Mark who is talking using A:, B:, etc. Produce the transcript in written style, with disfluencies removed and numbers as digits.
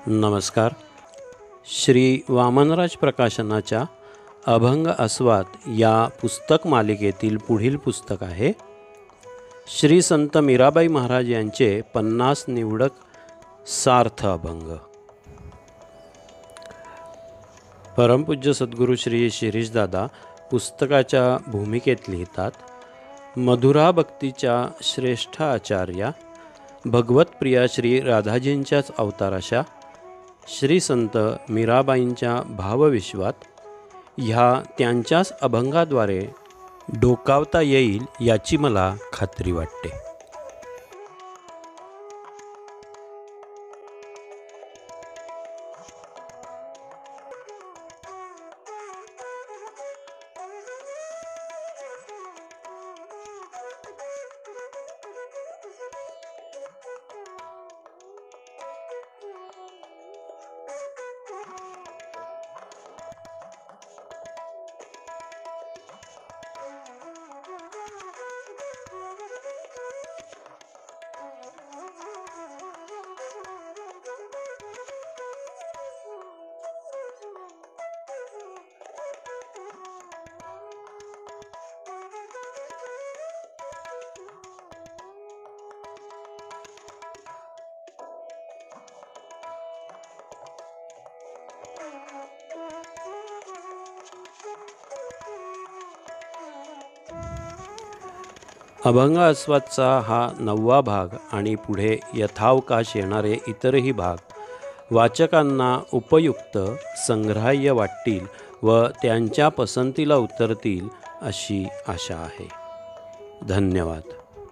A: नमस्कार. श्री वामनराज प्रकाशनाच्या अभंग आस्वाद या पुस्तक मालिकेतील पुढील पुस्तक आहे श्री संत मीराबाई महाराज यांचे 50 निवडक सार्थ अभंग. परमपूज्य सद्गुरू श्री शिरीषदादा पुस्तकाच्या भूमिकेत लिहितात, मधुरा भक्तीच्या श्रेष्ठ आचार्या भगवतप्रिया श्री राधाजींच्याच अवताराशा श्री संत मीराबाईंच्या भावविश्वात ह्या त्यांच्याच अभंगाद्वारे डोकावता येईल याची मला खात्री वाटते. अभंग आस्वादचा हा 9वा भाग आणि पुढे यथावकाश येणारे इतरही भाग वाचकांना उपयुक्त, संग्राह्य वाटतील व त्यांच्या पसंतीला उतरतील अशी आशा आहे. धन्यवाद.